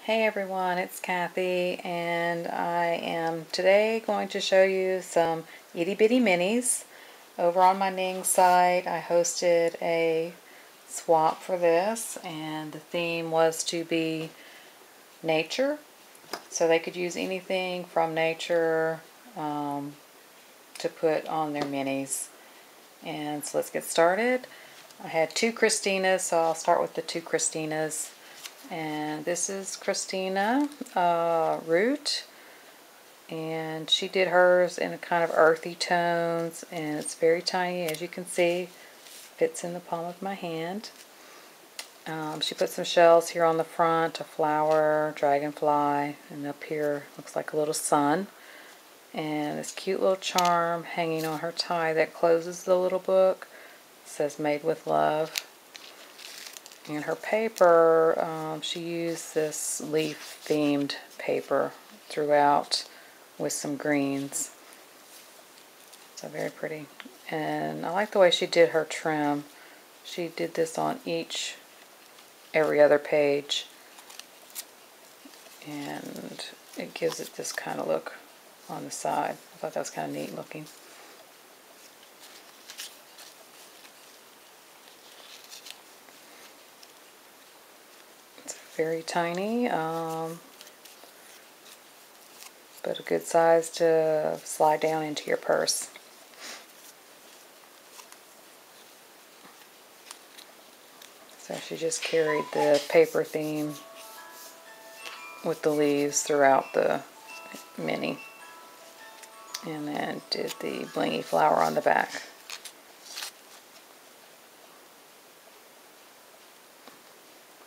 Hey everyone, it's Kathy, and I am today going to show you some itty bitty minis. Over on my Ning site, I hosted a swap for this, and the theme was to be nature. So they could use anything from nature to put on their minis. And so let's get started. I had two Christinas, so I'll start with the two Christinas. And this is Christina Root, and she did hers in a kind of earthy tones, and it's very tiny, as you can see. Fits in the palm of my hand. She put some shells here on the front, a flower, dragonfly, and up here looks like a little sun, and this cute little charm hanging on her tie that closes the little book. It says "Made with Love." And her paper, she used this leaf-themed paper throughout with some greens. So very pretty. And I like the way she did her trim. She did this on every other page. And it gives it this kind of look on the side. I thought that was kind of neat looking. Very tiny, but a good size to slide down into your purse. So she just carried the paper theme with the leaves throughout the mini, and then did the blingy flower on the back.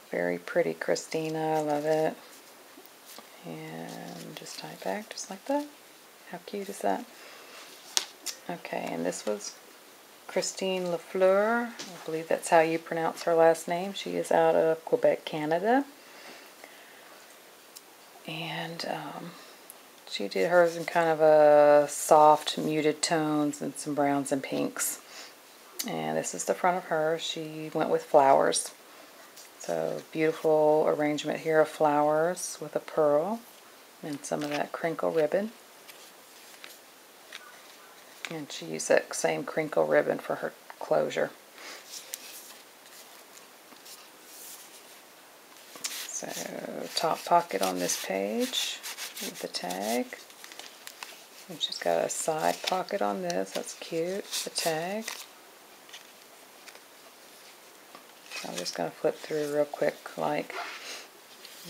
Very pretty Christina, I love it. And just tie it back just like that. How cute is that? Okay, and this was Christine Lafleur. I believe that's how you pronounce her last name. She is out of Quebec, Canada. And she did hers in kind of a soft, muted tones and some browns and pinks. And this is the front of her. She went with flowers. So beautiful arrangement here of flowers with a pearl and some of that crinkle ribbon. And she used that same crinkle ribbon for her closure. So top pocket on this page with the tag. And she's got a side pocket on this. That's cute. The tag. I'm just going to flip through real quick, like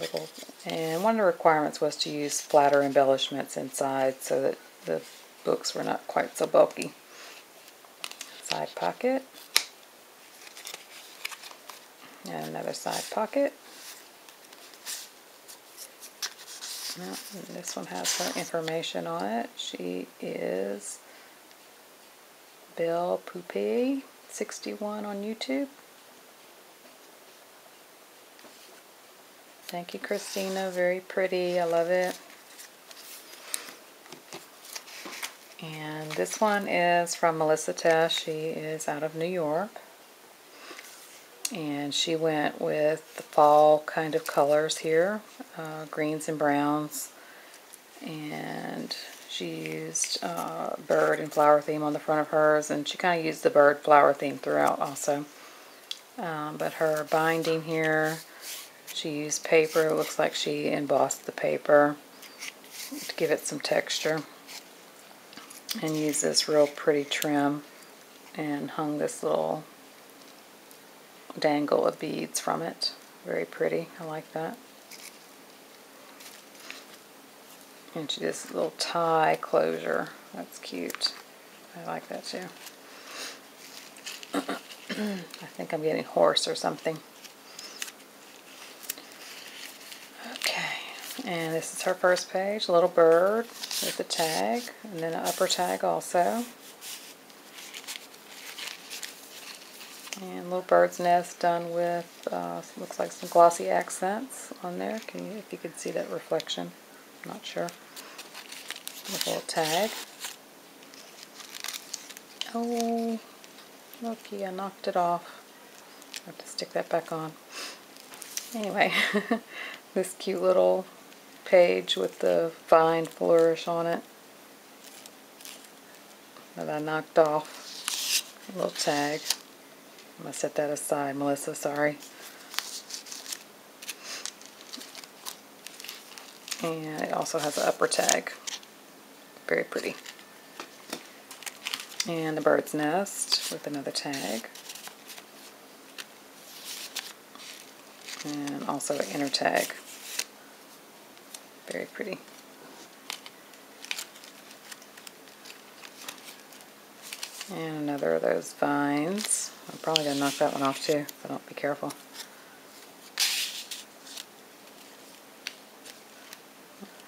little. And one of the requirements was to use flatter embellishments inside so that the books were not quite so bulky. Side pocket. And another side pocket. And this one has some information on it. She is Belle Poupée 61 on YouTube. Thank you, Christina. Very pretty. I love it. And this one is from Melissa Tess. She is out of New York. And she went with the fall kind of colors here, greens and browns. And she used bird and flower theme on the front of hers. And she kind of used the bird flower theme throughout also. But her binding here, she used paper. It looks like she embossed the paper to give it some texture. And used this real pretty trim and hung this little dangle of beads from it. Very pretty. I like that. And she did this little tie closure. That's cute. I like that too. I think I'm getting hoarse or something. Okay, and this is her first page. A little bird with a tag, and then an upper tag also. And a little bird's nest done with, looks like some glossy accents on there. If you can see that reflection, I'm not sure. With a little tag. Oh, looky, I knocked it off. I have to stick that back on. Anyway, this cute little page with the vine flourish on it that I knocked off. A little tag. I'm going to set that aside, Melissa, sorry. And it also has an upper tag. Very pretty. And the bird's nest with another tag. And also an inner tag. Very pretty. And another of those vines. I'm probably going to knock that one off too if I don't be careful.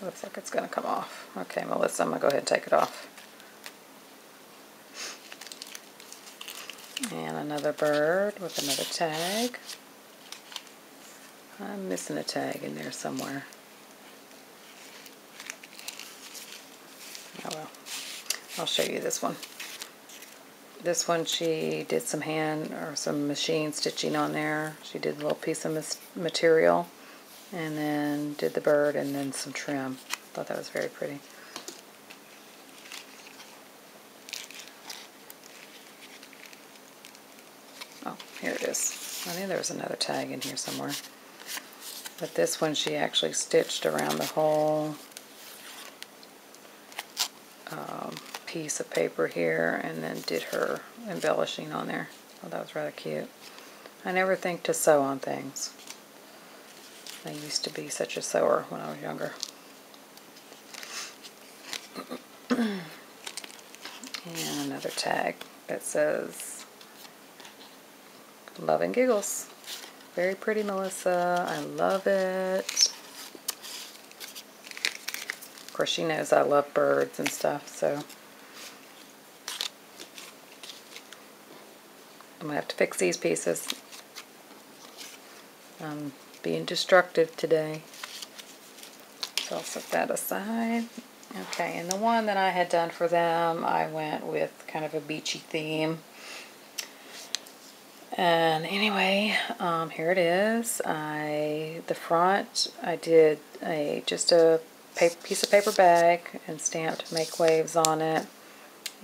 Looks like it's going to come off. Okay, Melissa, I'm going to go ahead and take it off. And another bird with another tag. I'm missing a tag in there somewhere. Oh well. I'll show you this one. This one she did some hand or some machine stitching on there. She did a little piece of material and then did the bird and then some trim. Thought that was very pretty. Oh, here it is. I knew there was another tag in here somewhere. But this one she actually stitched around the whole piece of paper here and then did her embellishing on there. Oh, that was rather cute. I never think to sew on things. I used to be such a sewer when I was younger. And another tag that says Love and Giggles. Very pretty, Melissa. I love it. Of course, she knows I love birds and stuff, so I'm going to have to fix these pieces. I'm being destructive today. So I'll set that aside. Okay, and the one that I had done for them, I went with kind of a beachy theme. And anyway, here it is. The front, I did just a piece of paper bag and stamped Make Waves on it.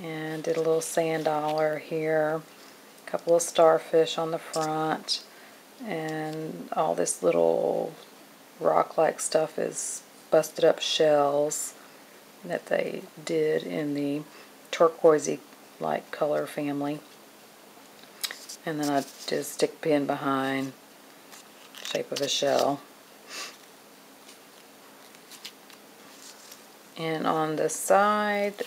And did a little sand dollar here. A couple of starfish on the front. And all this little rock-like stuff is busted up shells that they did in the turquoisey like color family. And then I did a stick pin behind, shape of a shell. And on the side,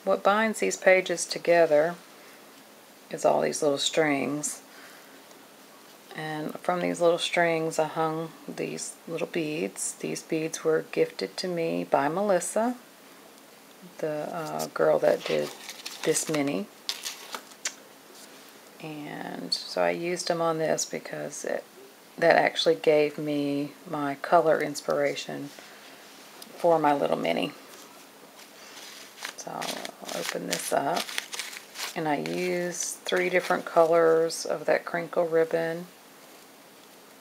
what binds these pages together is all these little strings. And from these little strings I hung these little beads. These beads were gifted to me by Melissa, the girl that did this mini. And so I used them on this because that actually gave me my color inspiration for my little mini. So I'll open this up. And I used 3 different colors of that crinkle ribbon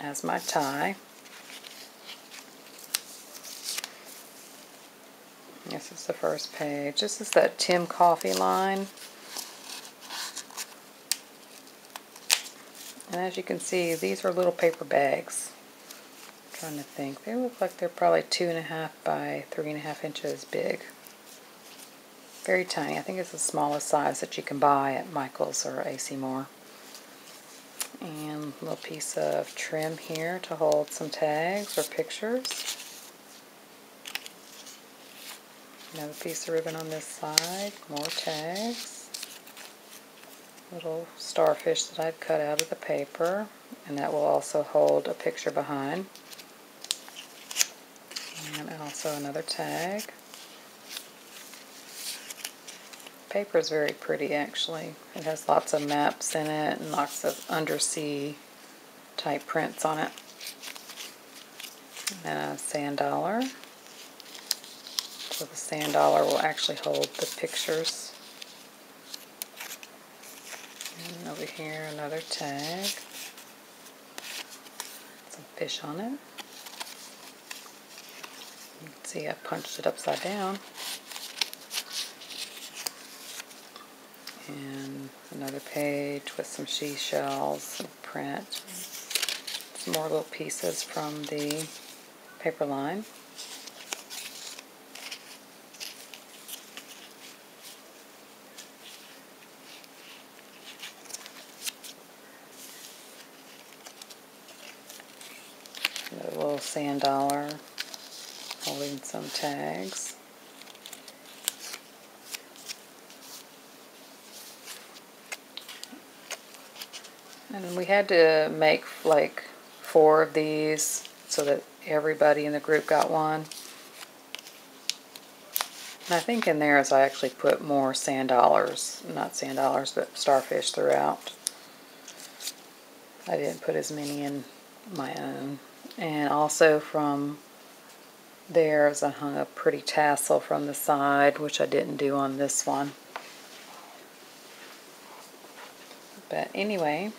as my tie. This is the first page. This is that Tim Coffee line. And as you can see, these are little paper bags. I'm trying to think. They look like they're probably 2.5 by 3.5 inches big. Very tiny. I think it's the smallest size that you can buy at Michael's or AC Moore. And a little piece of trim here to hold some tags or pictures. Another piece of ribbon on this side. More tags. Little starfish that I've cut out of the paper, and that will also hold a picture behind. And also another tag. Paper is very pretty actually. It has lots of maps in it and lots of undersea type prints on it. And a sand dollar. So the sand dollar will actually hold the pictures. And over here, another tag. Some fish on it. See, I punched it upside down. And another page with some seashells and print. Some more little pieces from the paper line. A little sand dollar holding some tags. And we had to make like 4 of these so that everybody in the group got one. And I think in theirs I actually put more sand dollars, not sand dollars, but starfish throughout. I didn't put as many in my own. And also from theirs I hung a pretty tassel from the side, which I didn't do on this one. But anyway,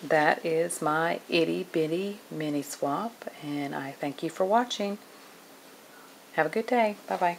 that is my itty bitty mini swap, and I thank you for watching. Have a good day. Bye bye.